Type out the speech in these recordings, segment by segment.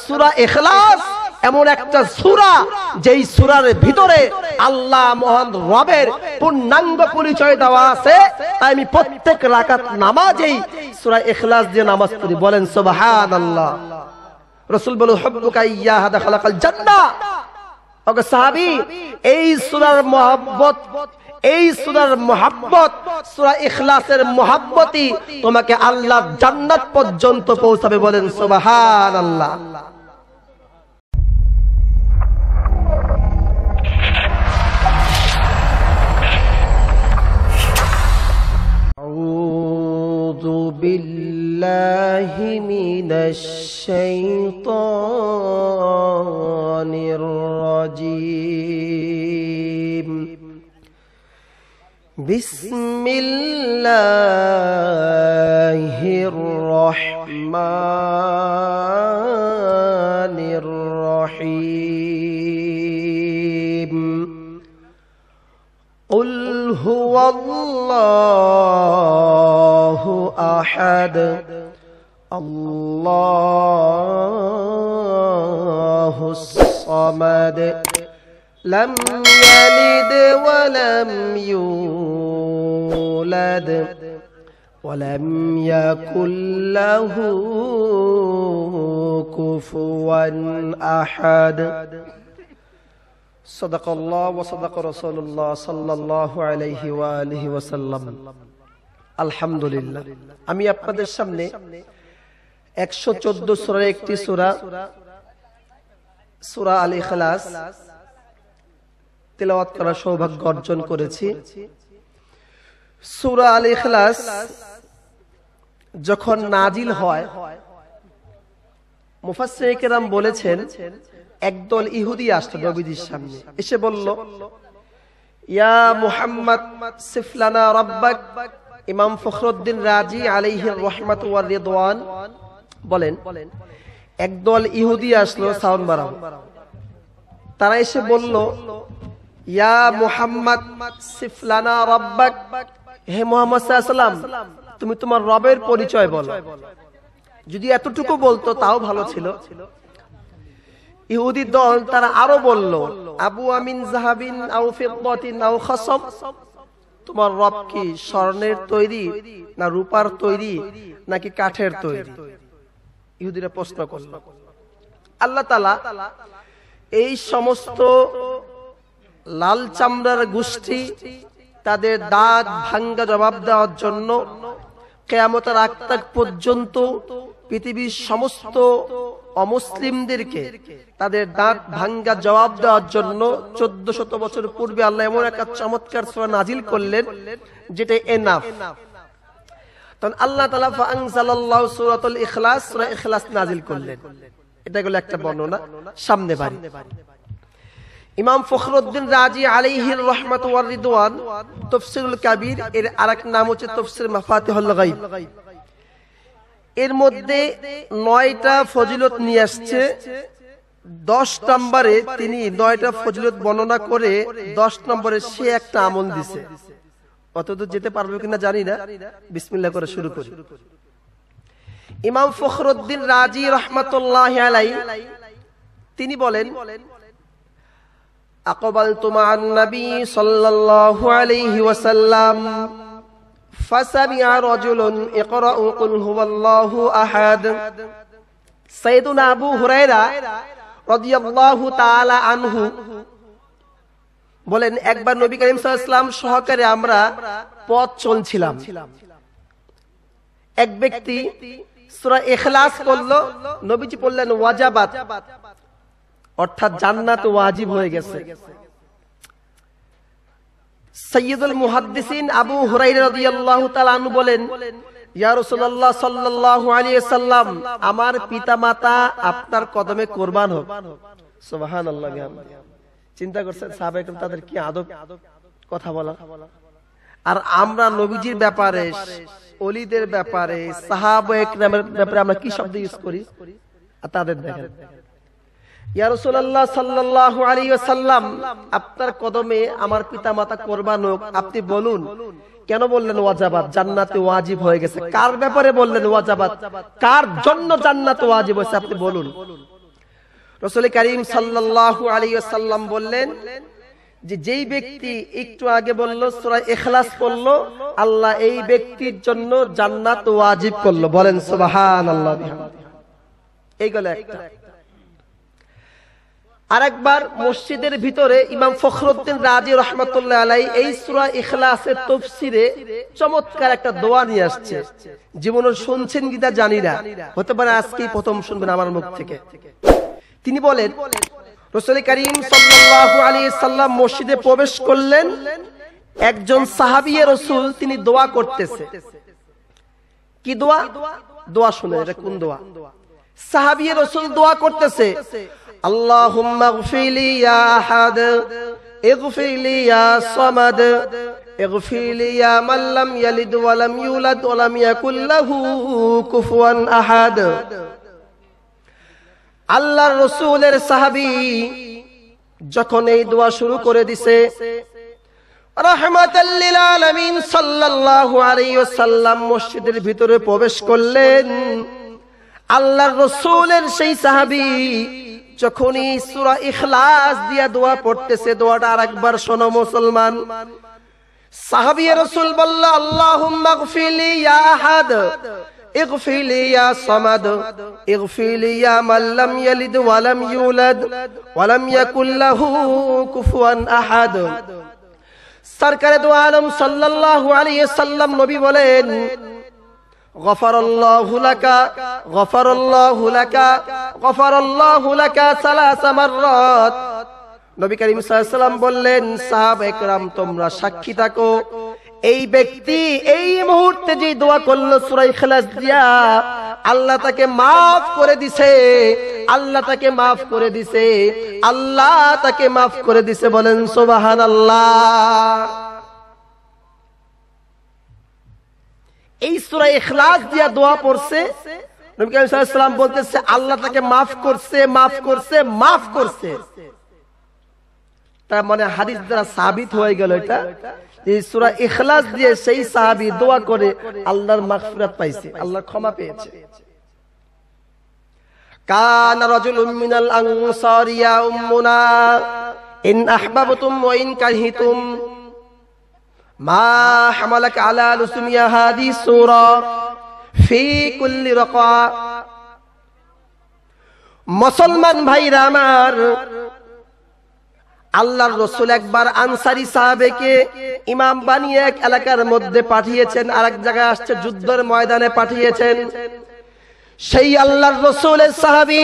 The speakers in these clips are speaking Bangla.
সূরা ইখলাস এমন একটা সূরা যেই সূরার ভিতরে আল্লাহ মহান রবের পূর্ণাঙ্গ পরিচয় দেওয়া আছে। তাই আমি প্রত্যেক রাকাত নামাজেই সূরা ইখলাস দিয়ে নামাজ পড়ি। বলেন সুবহানাল্লাহ। রাসূল বলেন হুব্বুকা ইয়্যাহা খালাকাল জান্নাহ। ওগো সাহাবী, এই সূরার মহব্বত, এই সূরার মুহাব্বত, সূরা ইখলাসের মুহাব্বতই তোমাকে আল্লাহর জান্নাত পর্যন্ত পৌঁছাবে। বলেন সুবহানাল্লাহ। আউযু বিল্লাহি মিনাশ শাইতানির রাজীম। বিসমিল্লাহির রহমানির রহিম। কুল হুয়াল্লাহু আহাদ আল্লাহুস সামাদ لم يلد ولم يولد ولم يكن له كفوا أحد صدق الله وصدق رسول الله صلى الله عليه وآله وسلم। আলহামদুলিল্লাহ, আমি আপনাদের সামনে 114 সূরার একটি সূরা, সূরা আল ইখলাস তেলাওয়াত করার সৌভাগ্য অর্জন করেছি। সূরা আল ইখলাস যখন নাজিল হয়, মুফাসসিরে কেরাম বলেছেন একদল ইহুদি আসতো নবীজির সামনে, এসে বলল, ইয়া মুহাম্মদ সিফ লানা রাব্বাক। ইমাম ফখরুদ্দিন রাজি আলাইহির রাহমাতু ওয়ার রিদওয়ান বলেন, একদল ইহুদি আসলো সাউন্ড বাড়াও। তারা এসে বলল, ইয়া মুহাম্মদ সিফ লানা রাব্বাক, হে মুহাম্মদ সাল্লাল্লাহু আলাইহি ওয়াসাল্লাম, তুমি তোমার রবের পরিচয় বলো। যদি এতটুকু বলতো তাও ভালো ছিল। ইহুদি দল তারা আরো বলল, আবু আমিন যাহাবিন আও ফিদ্দাতিন আও খাসব, তোমার রব কি স্বর্ণের তৈরি না রূপার তৈরি নাকি কাঠের তৈরি? ইহুদিরা প্রশ্ন করল। আল্লাহ তাআলা এই সমস্ত লাল চামড়ার গোষ্ঠী তাদের দাঁত ভাঙ্গা জবাব দেওয়ার জন্য কিয়ামতের আগ তাক পর্যন্ত পৃথিবীর সমস্ত অমুসলিমদেরকে তাদের দাঁত ভাঙ্গা জবাব দেওয়ার জন্য 1400 বছর পূর্বে আল্লাহ এমন একটা চমৎকার সূরা নাজিল করলেন যেটা এনাফ। তখন আল্লাহ তাআলা ফাআনজালাল্লাহু সূরাতুল ইখলাস, সূরা ইখলাস নাজিল করলেন। এটা হলো একটা বর্ণনা। সামনে বাড়ি ইমাম ফখরুদ্দিন রাজি আলাইহির রাহমাতু ওয়ার রিদওয়ান তাফসীরুল কাবীর এর আরেক নাম হচ্ছে তাফসীর মাফাতিহুল গায়ব। এর মধ্যে 9টা ফজিলত নিয়ে আসছে। 10 নম্বরে তিনি 9টা ফজিলত বর্ণনা করে 10 নম্বরে সে একটা আমল দিছে। অতদূর যেতে পারবে কিনা জানি না, বিসমিল্লাহ করে শুরু করি। ইমাম ফখরুদ্দিন রাজি রাহমাতুল্লাহি আলাইহি তিনি বলেন, আকবালতু মা'আন নবী সাল্লাল্লাহু আলাইহি ওয়াসাল্লাম ফাসামি'a রাজুলুন ইকরাউ কুল হুয়াল্লাহু আহাদ। সাইয়েদুনা আবু হুরায়রা রাদিয়াল্লাহু তাআলা আনহু বলেন, একবার নবী করিম সাল্লাল্লাহু আলাইহি ওয়াসাল্লাম সহকারে আমরা পথ চলছিলাম। এক ব্যক্তি সূরা ইখলাস পড়ল, নবীজি বললেন ওয়াজাবাত, অর্থাৎ জান্নাত ওয়াজিব হয়ে গেছে। সাইয়্যিদুল মুহাদ্দিসিন আবু হুরায়রা রাদিয়াল্লাহু তাআলা আনহু বলেন, ইয়া রাসূলুল্লাহ সাল্লাল্লাহু আলাইহি ওয়াসাল্লাম, আমার পিতামাতা আপনার কদমে কুরবান হোক। সুবহানাল্লাহ। চিন্তা করছেন সাহাবায়ে কেরাম তাদের কি আদব কথা বলা। আর আমরা নবীজির ব্যাপারে, ওলিদের ব্যাপারে, সাহাবায়ে কেরামের ব্যাপারে আমরা কি শব্দ ইউজ করি, আর তাদের দেখেন, ইয়া রাসূলুল্লাহ সাল্লাল্লাহু আলাইহি ওয়াসাল্লাম, আপনার কদমে আমার পিতামাতা কুরবান হোক। আপনি বলুন কেন বললেন ওয়াজাবাত, জান্নাতে ওয়াজিব হয়ে গেছে? কার ব্যাপারে বললেন ওয়াজাবাত? কার জন্য জান্নাত ওয়াজিব হয়েছে আপনি বলুন। রাসূল করিম সাল্লাল্লাহু আলাইহি ওয়াসাল্লাম বললেন যে যেই ব্যক্তি একটু আগে বলল সূরা ইখলাস পড়লো, আল্লাহ এই ব্যক্তির জন্য জান্নাত ওয়াজিব করলো। বলেন সুবহানাল্লাহ। এইগুলো একটা। আরেকবার মসজিদের ভিতরে ইমাম ফখরুদ্দিন রাজি রাহমাতুল্লাহ আলাইহি এই সূরা ইখলাসের তাফসীরে চমৎকার একটা দোয়া নিয়ে আসছে। জীবনে শুনছেন কিনা জানি না, হতে পারে আজকেই প্রথম শুনবেন আমার মুখ থেকে। তিনি বলেন, রাসূল করিম সাল্লাল্লাহু আলাইহি সাল্লাম মসজিদে প্রবেশ করলেন, একজন সাহাবীয়ে রাসূল তিনি দোয়া করতেছে। কি দোয়া? দোয়া শুনে, এটা কোন দোয়া? সাহাবীয়ে রাসূল দোয়া করতেছে, আল্লাহুম্মা ইগফিরলি ইয়া আহাদ, ইগফিরলি ইয়া সামাদ, ইগফিরলি ইয়া মান লাম ইয়ালিদ ওয়া লাম ইউলাদ ওয়া লাম ইয়াকুল লাহু কুফুয়ান আহাদ। আল্লাহর রাসূলের সাহাবী যখন এই দোয়া শুরু করে দিছে, রাহমাতাল লিল আলামিন সাল্লাল্লাহু আলাইহি ওয়াসাল্লাম মসজিদের ভিতরে প্রবেশ করলেন। আল্লাহর রাসূলের সেই সাহাবী যখনই সূরা ইখলাস দিয়া দোয়া পড়তেছে, দোয়াটা আরেকবার শোনো মুসলমান। সাহাবী রাসূল বলল, আল্লাহুম্মা ইগফিরলি ইয়া আহাদ, ইগফিরলি ইয়া সামাদ, ইগফিরলি ইয়া মান লাম ইয়ালিদ ওয়া লাম ইউলাদ ওয়া লাম ইয়াকুল লাহু কুফুয়ান আহাদ। সরকারে দু আলম সাল্লাল্লাহু আলাইহি সাল্লাম নবী বলেন, গফারাল্লাহু লাকা, গফারাল্লাহু লাকা, গফারাল্লাহু লাকা সালাসা মাররাত। নবী করিম সাল্লাল্লাহু আলাইহি সাল্লাম বললেন, সাহাবায়ে কেরাম তোমরা সাক্ষী থাকো, এই ব্যক্তি এই মুহূর্তে যে দোয়া করলো সূরা ইখলাস দিয়া, আল্লাহ তাকে maaf করে দিছে, আল্লাহ তাকে maaf করে দিছে, আল্লাহ তাকে maaf করে দিছে। বলেন সুবহানাল্লাহ। এই সূরা ইখলাস দিয়া দোয়া পড়ছে, নবী করিম সাল্লাল্লাহু আলাইহি সাল্লাম বলতেছে আল্লাহ তাকে maaf করছে, maaf করছে, maaf করছে। তার মানে হাদিস দ্বারা সাবিত হয়ে গেল এটা এই সূরা ইখলাস দিয়ে সেই সাহাবী দোয়া করে আল্লাহর মাগফিরাত পাইছে, আল্লাহর ক্ষমা পেয়েছে। কানা রাজুলুম মিনাল আনসারি ইয়া উম্মুনা ইন আহবাবতুম ওয়া ইন কারহিতুম মা হামালাকা আলা লুসমিয়া হাদিস সূরা ফি কুল্লি রাকা। মুসলমান ভাইরা আমার, আল্লাহর রাসূল একবার আনসারী সাহাবেকে ইমাম বানিয়ে এক এলাকার মধ্যে পাঠিয়েছেন, আরেক জায়গায় আসছে যুদ্ধের ময়দানে পাঠিয়েছেন। সেই আল্লাহর রাসূলের সাহাবী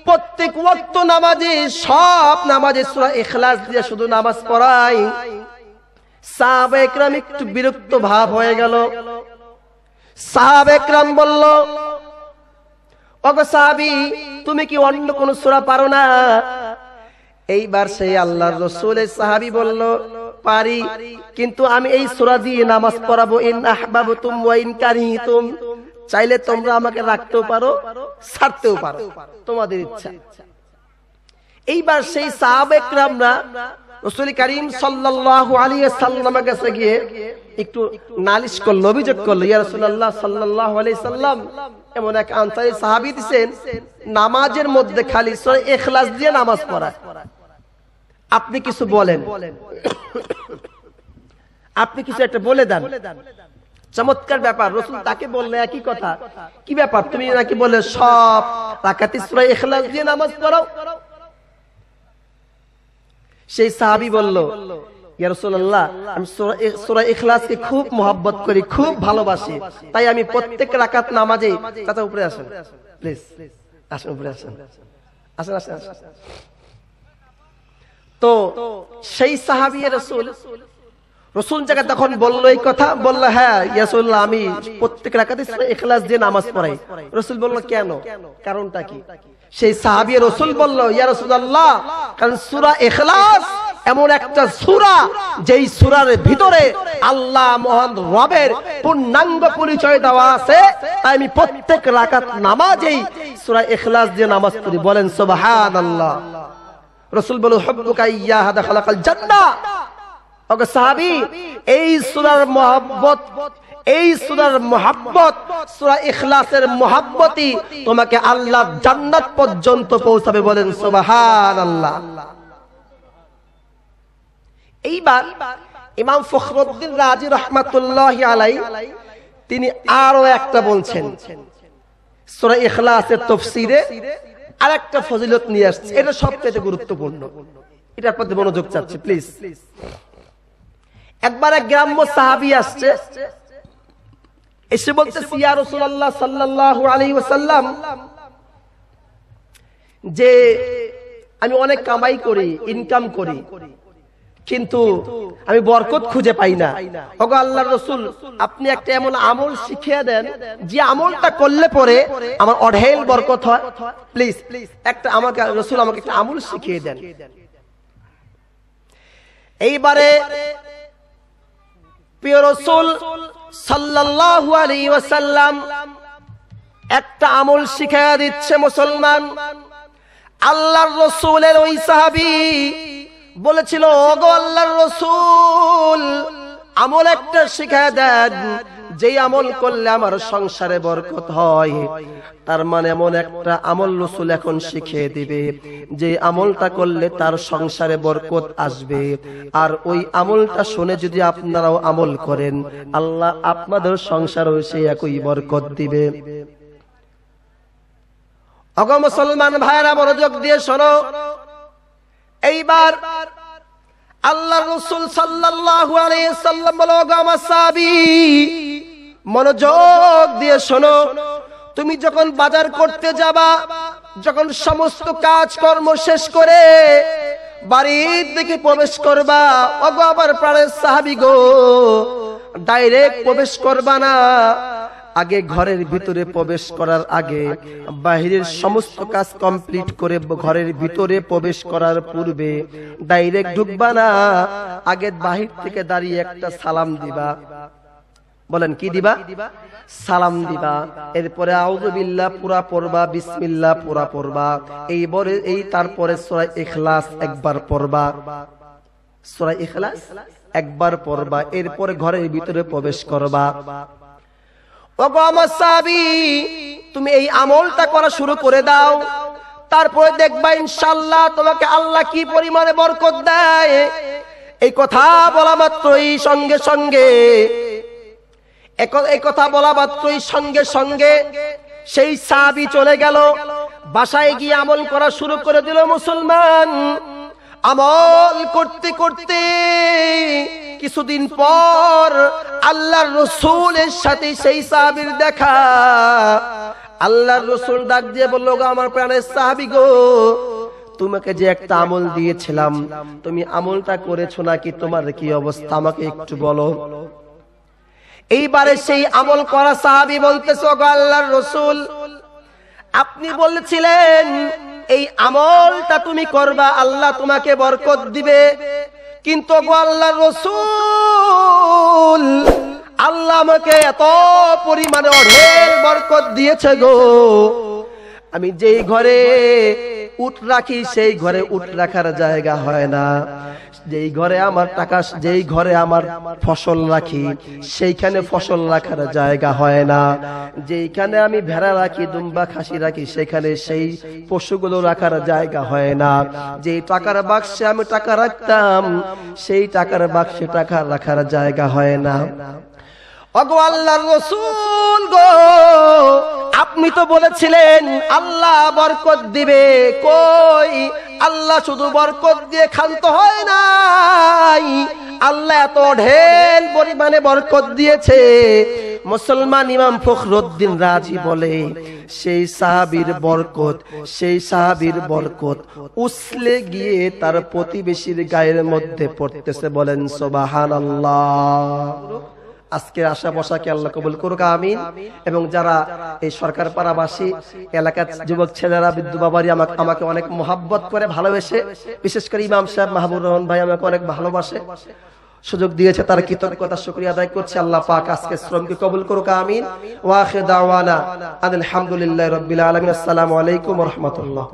প্রত্যেক ওয়াক্ত নামাজে, সব নামাজে সূরা ইখলাস দিয়ে শুধু নামাজ পড়ায়। সাহাবায়ে কেরাম একটু বিরক্ত ভাব হয়ে গেল। সাহাবায়ে কেরাম বলল, ওগো সাহাবী, তুমি কি অন্য কোন সূরা পারো না? এইবার সেই আল্লাহর রাসূলের সাহাবী বলল, পারি, কিন্তু আমি এই সূরা দিয়ে নামাজ পড়াবো। ইন আহবাবতুম ওয়া ইন কারিহতুম, চাইলে তোমরা আমাকে রাখতেও পারো, ছাড়তেও পারো, তোমাদের ইচ্ছা। এইবার সেই সাহাবায়ে কেরামরা রাসূল করিম সাল্লাল্লাহু আলাইহি সাল্লামের কাছে গিয়ে একটু নালিশ করলো, অভিযোগ করলো, ইয়া রাসূলুল্লাহ সাল্লাল্লাহু আলাইহি সাল্লাম, এমন এক আনসারী সাহাবী দিবেন নামাজের মধ্যে খালি সূরা ইখলাস দিয়ে নামাজ পড়ায়, আপনি কিছু বলেন, আপনি কিছু একটা বলে দেন। চমৎকার ব্যাপার। রাসূল তাকে বললে একই কথা, কি ব্যাপার তুমি নাকি বলে সব রাকাতে সূরা ইখলাস দিয়ে নামাজ পড়াও? সেই সাহাবী বলল, ইয়া রাসূলুল্লাহ, আমি সূরা ইখলাসকে খুব মহব্বত করি, খুব ভালোবাসি, তাই আমি প্রত্যেক রাকাত নামাজে, চাচা উপরে আসেন প্লিজ, আসেন উপরে আসেন, আসেন আসেন। তো সেই সাহাবী রাসূল জায়গা তখন বলল এই কথা, বলল, হ্যাঁ ইয়া রাসূলুল্লাহ, আমি প্রত্যেক রাকাতে সূরা ইখলাস দিয়ে নামাজ পড়াই। রাসূল বলল, কেন, কারণটা কি? সেই সাহাবী রাসূল বলল, ইয়া রাসূলুল্লাহ, কারণ সূরা ইখলাস এমন একটা সূরা, যেই সূরার ভিতরে আল্লাহ মহান রবের পূর্ণাঙ্গ পরিচয় দেওয়া আছে, তাই আমি প্রত্যেক রাকাত নামাজেই সূরা ইখলাস দিয়ে নামাজ পড়ি। বলেন সুবহানাল্লাহ। রাসূল বলল, হুব্বুকা ইয়্যাহা দাখালাকাল জান্নাহ। ওগো সাহাবী, এই সূরার মহব্বত, এই সূরার মুহাব্বত, সূরা ইখলাসের মুহাব্বতই তোমাকে আল্লাহর জান্নাত পর্যন্ত পৌঁছাবে। বলেন সুবহানাল্লাহ। এইবার ইমাম ফখরুদ্দিন রাজি রাহমাতুল্লাহি আলাইহি তিনি আরো একটা বলছেন, সূরা ইখলাসের তাফসীরে আরেকটা ফজিলত নিয়ে আসছে, এটা সবচেয়ে গুরুত্বপূর্ণ, এটার প্রতি মনোযোগ চাচ্ছি প্লিজ। একবার এক গ্রাম্য সাহাবী আসছে, এসে বলতেছে, ইয়া রাসূলুল্লাহ সাল্লাল্লাহু আলাইহি ওয়াসাল্লাম, যে আমি অনেক কামাই করি, ইনকাম করি, কিন্তু আমি বরকত খুঁজে পাই না। ওগো আল্লাহর রাসূল, আপনি একটা এমন আমল শিখিয়ে দেন যে আমলটা করলে পরে আমার অঢেল বরকত হয়। প্লিজ একটা আমাকে রাসূল আমাকে একটা আমল শিখিয়ে দেন। এইবারে প্রিয় রাসূল সাল্লাল্লাহু আলাইহি ওয়াসাল্লাম একটা আমল শিখিয়ে দিচ্ছে মুসলমান। আল্লাহর রাসূলের ওই সাহাবী বলেছিল, ওগো আল্লাহর রাসূল, আমল একটা শিখিয়ে দেন, যেই আমল করলে আমার সংসারে বরকত হয়। তার মানে এমন একটা আমল রাসূল এখন শিখিয়ে দিবে যে আমলটা করলে তার সংসারে বরকত আসবে। আর ওই আমলটা শুনে যদি আপনারাও আমল করেন, আল্লাহ আপনাদের সংসারেও সেই একই বরকত দিবে। ওগো মুসলমান ভাইরা, মনোযোগ দিয়ে শোনো। এইবার আল্লাহর রাসূল সাল্লাল্লাহু আলাইহি সাল্লাম বলে, ওগো আমার সাহাবী, মনোযোগ দিয়ে শোনো। তুমি যখন বাজার করতে যাবা, যখন সমস্ত কাজকর্ম শেষ করে বাড়ির দিকে প্রবেশ করবা, ওগো আমার প্রাণের সাহাবী গো, ডাইরেক্ট প্রবেশ করবা না। আগে ঘরের ভিতরে প্রবেশ করার আগে বাহিরের সমস্ত কাজ কমপ্লিট করে ঘরের ভিতরে প্রবেশ করার পূর্বে ডাইরেক্ট ঢুকবা না। আগে বাহির থেকে দাঁড়িয়ে একটা সালাম দিবা। বলেন কি দিবা? সালাম দিবা। এরপরে আউযু বিল্লাহ পুরা পড়বা, বিসমিল্লাহ পুরা পড়বা। এই তারপরে সূরা ইখলাস একবার পড়বা, সূরা ইখলাস একবার পড়বা। এরপরে ঘরের ভিতরে প্রবেশ করবা। ওগো আমার সাহাবী, তুমি এই আমলটা করা শুরু করে দাও, তারপরে দেখবা ইনশাআল্লাহ তোমাকে আল্লাহ কি পরিমাণে বরকত দেয়। এই কথা বলা মাত্রই সঙ্গে সঙ্গে সেই সাহাবী চলে গেল, বাসায় গিয়ে আমল করা শুরু করে দিল। মুসলমান, আমল করতে করতে কিছুদিন পর আল্লাহর রাসূলের সাথে সেই সাহাবীর দেখা। আল্লাহর রাসূল ডাক দিয়ে বলল, গো আমার প্রাণের সাহাবী গো, তোমাকে যে একটা আমল দিয়েছিলাম, তুমি আমলটা করেছো নাকি? তোমার কি অবস্থা আমাকে একটু বলো। এইবারে সেই আমল করা সাহাবী বলতেছে, গো আল্লাহর রাসূল, আপনি বলেছিলেন এই আমলটা তুমি করবা, আল্লাহ তোমাকে বরকত দিবে, কিন্তু গো আল্লাহর রাসূল, আল্লাহ আমাকে এত পরিমাণে অঢেল বরকত দিয়েছে গো, আমি যেই ঘরে উট রাখি সেই ঘরে উট রাখার জায়গা হয় না, যেই ঘরে আমার টাকা, যেই ঘরে আমার ফসল রাখি সেইখানে ফসল রাখার জায়গা হয় না, যেইখানে আমি ভেড়া রাখি, দুম্বা, খাসি রাখি সেখানে সেই পশুগুলো রাখার জায়গা হয় না, যেই টাকার বাক্সে আমি টাকা রাখতাম সেই টাকার বাক্সে টাকা রাখার জায়গা হয় না। ওগো আল্লাহর রাসূল গো, আপনি তো বলেছিলেন আল্লাহ বরকত দিবে, কই আল্লাহ শুধু বরকত দিয়ে ক্ষান্ত হয় নাই, আল্লাহ এত ঢের পরিমাণে বরকত দিয়েছে। মুসলমান ইমাম ফখরুদ্দিন রাজি বলে, সেই সাহাবীর বরকত উছলে গিয়ে তার প্রতিবেশীর গায়ের মধ্যে পড়তেছে। বলেন সুবহানাল্লাহ। আজকে আশা বসাকে আল্লাহ কবুল করুক, আমিন। এবং যারা এই সরকার পাড়াবাসী এলাকার যুবক ছেলেরা, বিদ্যু বাবারি আমাকে অনেক মোহাব্বত করে, ভালোবেসে, বিশেষ করে ইমাম সাহেব মাহবুব রহমান ভাই আমাকে অনেক ভালোবাসে, সুযোগ দিয়েছে, তার কৃতজ্ঞতা শুকরিয়া আদায় করছে। আল্লাহ পাক আজকে শ্রমকে কবুল করুক, আমিন। ওয়া আখিরু দাওয়ানা আলহামদুলিল্লাহি রাব্বিল আলামিন। আসসালামু আলাইকুম ওয়া রাহমাতুল্লাহ।